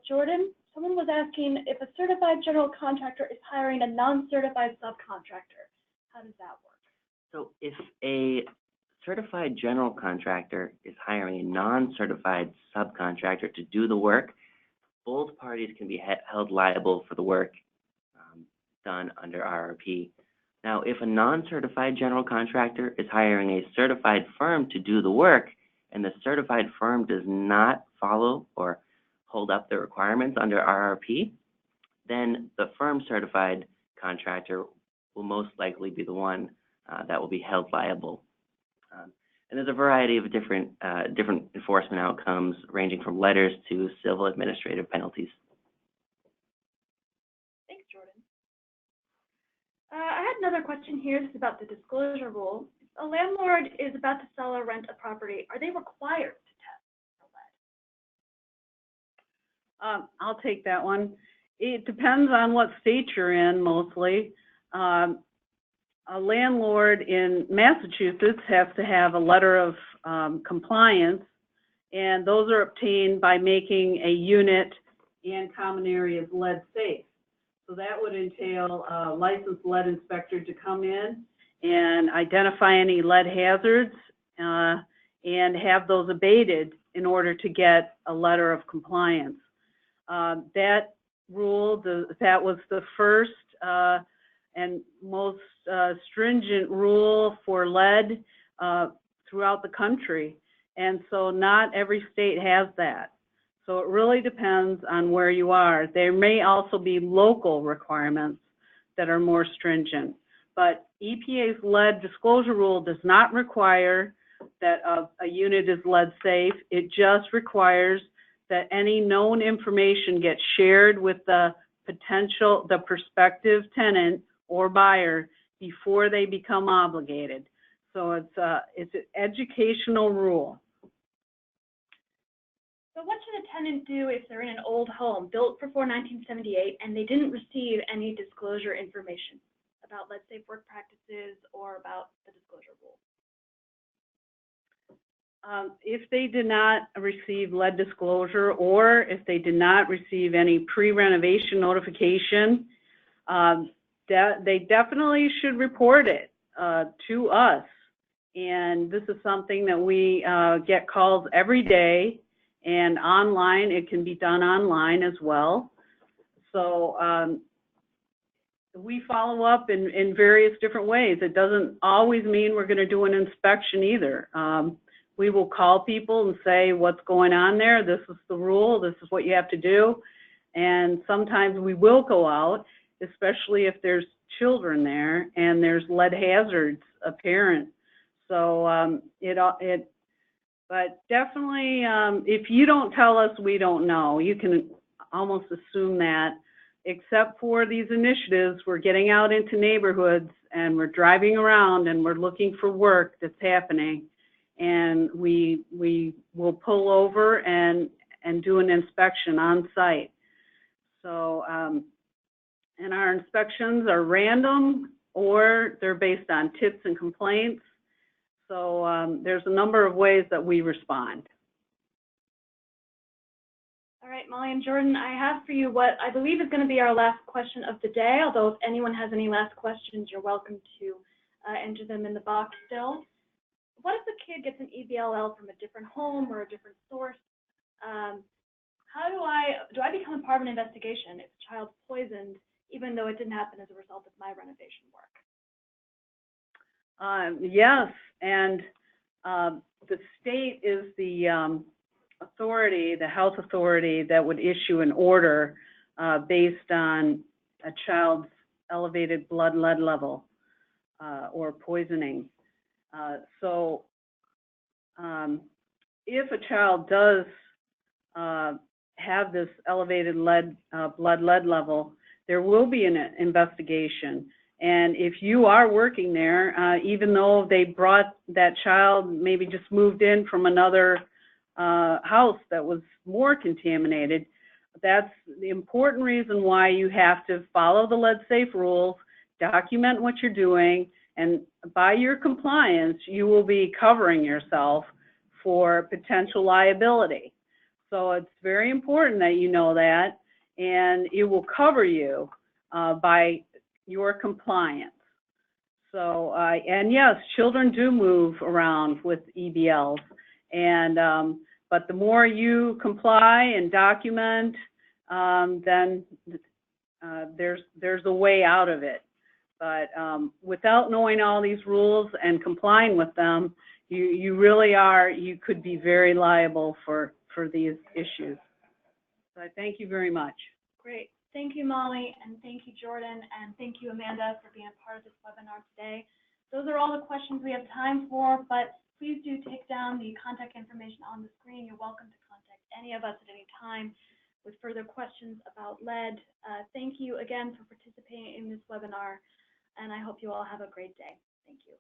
Jordan, someone was asking if a certified general contractor is hiring a non-certified subcontractor. How does that work? So if a certified general contractor is hiring a non-certified subcontractor to do the work, both parties can be held liable for the work done under RRP. Now, if a non-certified general contractor is hiring a certified firm to do the work, and the certified firm does not follow or hold up the requirements under RRP, then the firm certified contractor will most likely be the one that will be held liable. And there's a variety of different enforcement outcomes, ranging from letters to civil administrative penalties. I had another question here. This is about the disclosure rule. If a landlord is about to sell or rent a property, are they required to test for lead? I'll take that one. It depends on what state you're in, mostly. A landlord in Massachusetts has to have a letter of compliance, and those are obtained by making a unit and common areas lead safe. So that would entail a licensed lead inspector to come in and identify any lead hazards and have those abated in order to get a letter of compliance. That rule, that was the first and most stringent rule for lead throughout the country. And so not every state has that. So it really depends on where you are. There may also be local requirements that are more stringent. But EPA's lead disclosure rule does not require that a unit is lead safe. It just requires that any known information gets shared with the prospective tenant or buyer before they become obligated. So it's an educational rule. So what should a tenant do if they're in an old home built before 1978 and they didn't receive any disclosure information about lead safe work practices or about the disclosure rule? If they did not receive lead disclosure, or if they did not receive any pre-renovation notification, they definitely should report it to us. And this is something that we get calls every day, and online. It can be done online as well. So we follow up in various different ways. It doesn't always mean we're going to do an inspection either. We will call people and say, what's going on there? This is the rule. This is what you have to do. And sometimes we will go out, especially if there's children there and there's lead hazards apparent. So but definitely, if you don't tell us, we don't know. You can almost assume that, except for these initiatives. We're getting out into neighborhoods and we're driving around and we're looking for work that's happening. And we will pull over and do an inspection on site. So, and our inspections are random or they're based on tips and complaints. So there's a number of ways that we respond. All right, Molly and Jordan, I have for you what I believe is going to be our last question of the day, although if anyone has any last questions, you're welcome to enter them in the box still. What if the kid gets an EBLL from a different home or a different source? How do I become a part of an investigation if a child's poisoned, even though it didn't happen as a result of my renovation work? Yes, and the state is the authority, the health authority that would issue an order based on a child's elevated blood lead level or poisoning. So if a child does have this elevated blood lead level, there will be an investigation. And if you are working there, even though they brought that child, maybe just moved in from another house that was more contaminated, that's the important reason why you have to follow the lead safe rules, document what you're doing, and by your compliance, you will be covering yourself for potential liability. So it's very important that you know that, and it will cover you by your compliance. So, and yes, children do move around with EBLs, and but the more you comply and document, then there's a way out of it. But without knowing all these rules and complying with them, you really are, you could be very liable for these issues. So I thank you very much. Great. Thank you, Molly, and thank you, Jordan, and thank you, Amanda, for being a part of this webinar today. Those are all the questions we have time for, but please do take down the contact information on the screen. You're welcome to contact any of us at any time with further questions about lead. Thank you again for participating in this webinar. and I hope you all have a great day. Thank you.